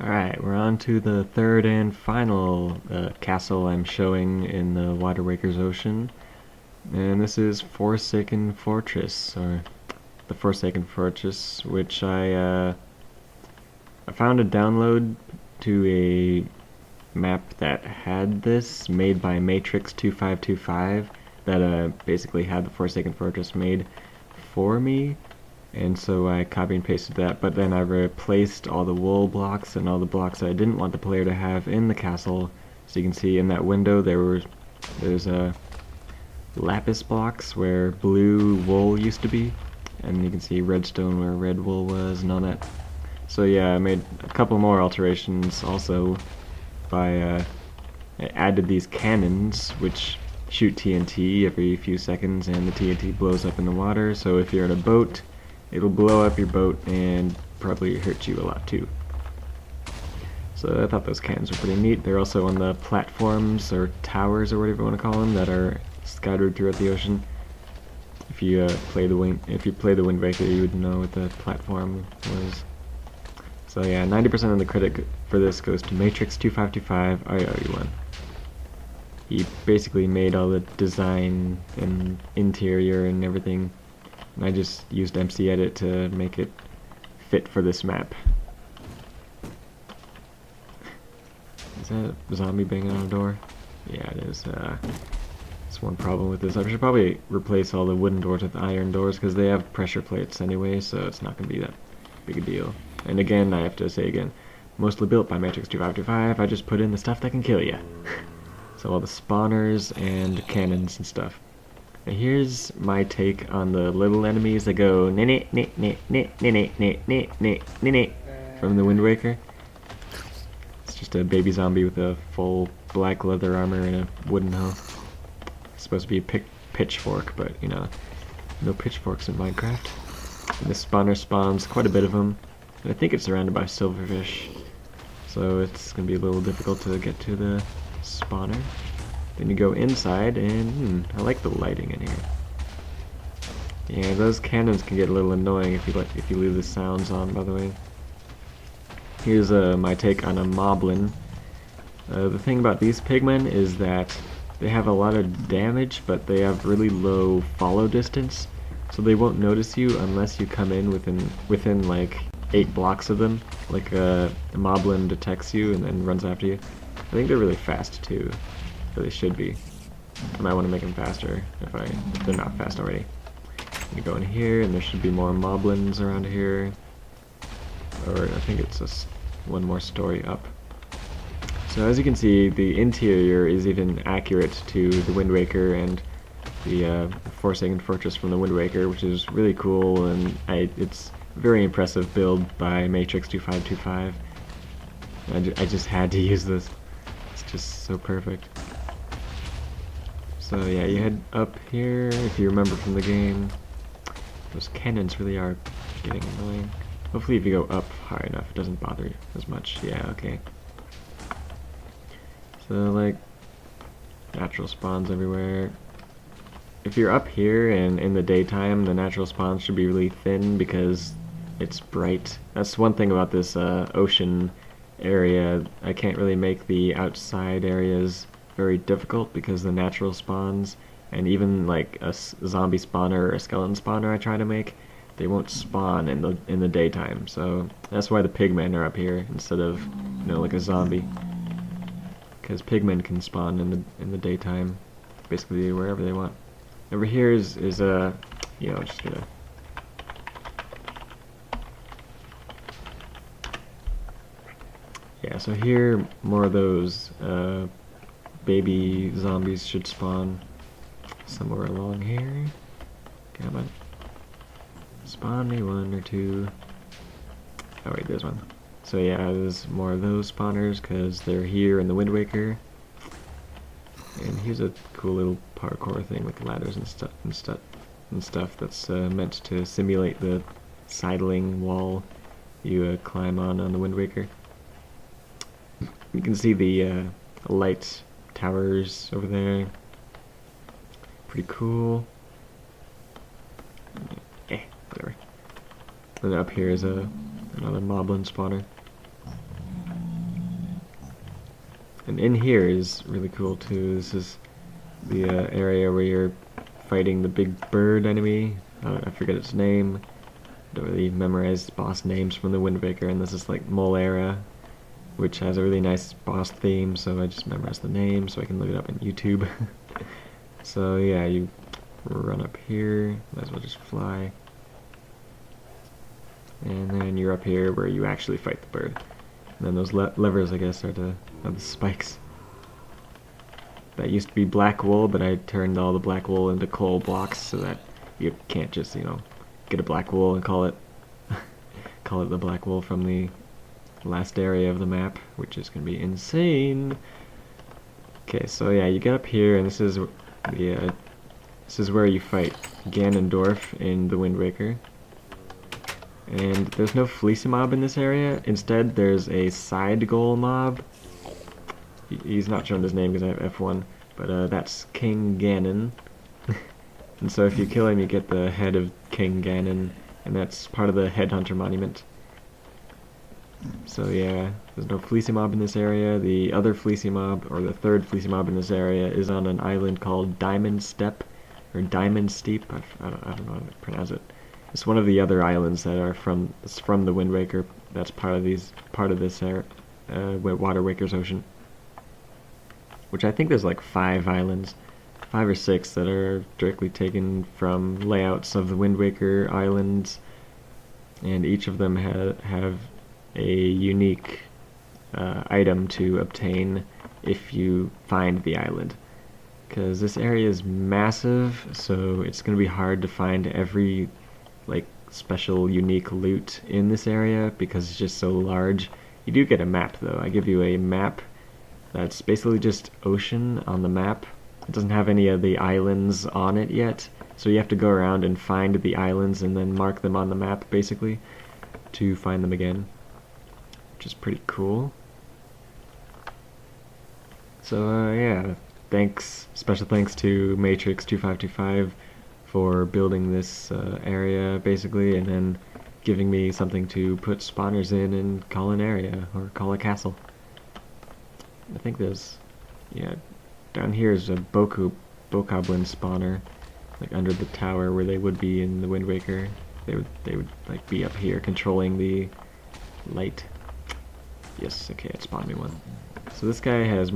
Alright, we're on to the third and final castle I'm showing in the Waterwaker's Ocean. And this is Forsaken Fortress, or the Forsaken Fortress, which I found a download to a map that had this, made by Matrix 2525, that basically had the Forsaken Fortress made for me. And so I copy and pasted that, but then I replaced all the wool blocks and all the blocks that I didn't want the player to have in the castle. So you can see in that window there's lapis blocks where blue wool used to be, and you can see redstone where red wool was and all that. So yeah, I made a couple more alterations also by I added these cannons which shoot TNT every few seconds, and the TNT blows up in the water, so if you're in a boat it'll blow up your boat and probably hurt you a lot too. So I thought those cannons were pretty neat. They're also on the platforms or towers or whatever you want to call them that are scattered throughout the ocean. If you play the Wind Waker, you would know what the platform was. So yeah, 90% of the credit for this goes to Matrix 2525 IOU1. He basically made all the design and interior and everything, and I just used MC Edit to make it fit for this map. Is that a zombie banging on a door? Yeah, it is. That's one problem with this. I should probably replace all the wooden doors with iron doors because they have pressure plates anyway, so it's not going to be that big a deal. And again, I have to say again, mostly built by Matrix 2525, I just put in the stuff that can kill you. So all the spawners and cannons and stuff. Now here's my take on the little enemies that go nene nene nene nene nene nene from the Wind Waker. It's just a baby zombie with a full black leather armor and a wooden hoe. It's supposed to be a pitchfork, but you know, no pitchforks in Minecraft. And this spawner spawns quite a bit of them, and I think it's surrounded by silverfish, so it's gonna be a little difficult to get to the spawner. Then you go inside, and I like the lighting in here. Yeah, those cannons can get a little annoying if you leave the sounds on. By the way, here's my take on a moblin. The thing about these pigmen is that they have a lot of damage, but they have really low follow distance, so they won't notice you unless you come in within like 8 blocks of them. Like a moblin detects you and then runs after you. I think they're really fast too. Or they should be. I might want to make them faster if they're not fast already. You go in here, and there should be more moblins around here. Or I think it's just one more story up. So as you can see, the interior is even accurate to the Wind Waker and the Forsaken Fortress from the Wind Waker, which is really cool, and it's a very impressive build by Matrix 2525. I just had to use this. It's just so perfect. So yeah, you head up here, if you remember from the game. Those cannons really are getting annoying. Hopefully if you go up high enough, it doesn't bother you as much. Yeah, okay. So like, natural spawns everywhere. If you're up here and in the daytime, the natural spawns should be really thin because it's bright. That's one thing about this ocean area. I can't really make the outside areas very difficult because the natural spawns, and even like a zombie spawner or a skeleton spawner I try to make, they won't spawn in the daytime. So that's why the pigmen are up here instead of, you know, like a zombie, because pigmen can spawn in the daytime, basically wherever they want. Over here is a, you know, just gonna. Yeah, so here more of those baby zombies should spawn somewhere along here. Come on. Spawn me 1 or 2. Oh wait, there's one. So yeah, there's more of those spawners because they're here in the Wind Waker. And here's a cool little parkour thing with ladders and stuff that's meant to simulate the sidling wall you climb on the Wind Waker. You can see the light towers over there. Pretty cool. Whatever. And up here is another moblin spawner. And in here is really cool too. This is the area where you're fighting the big bird enemy. I forget its name. Don't really memorize boss names from the Wind Waker, and this is like Molera, which has a really nice boss theme, so I just memorized the name so I can look it up on YouTube. So yeah, you run up here, might as well just fly. And then you're up here where you actually fight the bird. And then those levers, I guess, are the spikes. That used to be black wool, but I turned all the black wool into coal blocks so that you can't just, get a black wool and call it call it the black wool from the last area of the map, which is going to be insane. Okay, so yeah, you get up here, and this is where you fight Ganondorf in the Wind Waker. And there's no Fleecy mob in this area. Instead, there's a side goal mob. He's not shown his name because I have F1, but that's King Ganon. And so if you kill him, you get the head of King Ganon, and that's part of the Headhunter Monument. So yeah, there's no Fleecy mob in this area. The other Fleecy mob, or the third Fleecy mob in this area, is on an island called Diamond Step, or Diamond Steep. I don't know how to pronounce it. It's one of the other islands that are from the Wind Waker. That's part of this Water Waker's ocean. Which I think there's like 5 islands, 5 or 6 that are directly taken from layouts of the Wind Waker islands, and each of them have a unique item to obtain if you find the island. Because this area is massive, so it's going to be hard to find every special unique loot in this area because it's just so large. You do get a map though. I give you a map that's basically just ocean on the map. It doesn't have any of the islands on it yet, so you have to go around and find the islands and then mark them on the map basically to find them again, which is pretty cool. So yeah, special thanks to Matrix2525 for building this area basically, and then giving me something to put spawners in and call an area, or call a castle. I think there's, down here is a Bokoblin spawner, under the tower where they would be in the Wind Waker. They would be up here controlling the light. Yes, okay, it spawned me one. So this guy has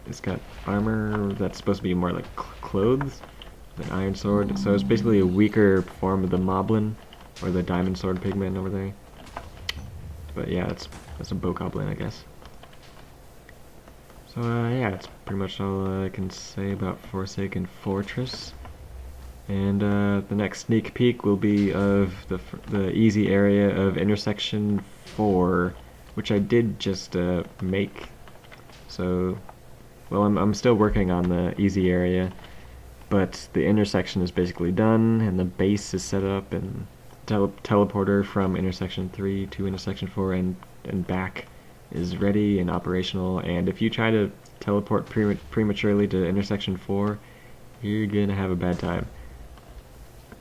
it's got armor that's supposed to be more like clothes, an iron sword. So it's basically a weaker form of the Moblin, or the Diamond Sword Pigman over there. But yeah, that's a Bokoblin, I guess. So yeah, that's pretty much all I can say about Forsaken Fortress. And the next sneak peek will be of the easy area of Intersection 4, which I did just make. So, well, I'm still working on the easy area, but the intersection is basically done, and the base is set up, and teleporter from Intersection 3 to Intersection 4 and back is ready and operational. And if you try to teleport prematurely to Intersection 4, you're gonna have a bad time.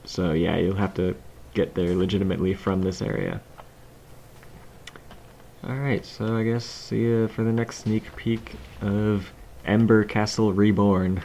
So yeah, you'll have to get there legitimately from this area. Alright, so I guess see you for the next sneak peek of Ember Castle Reborn.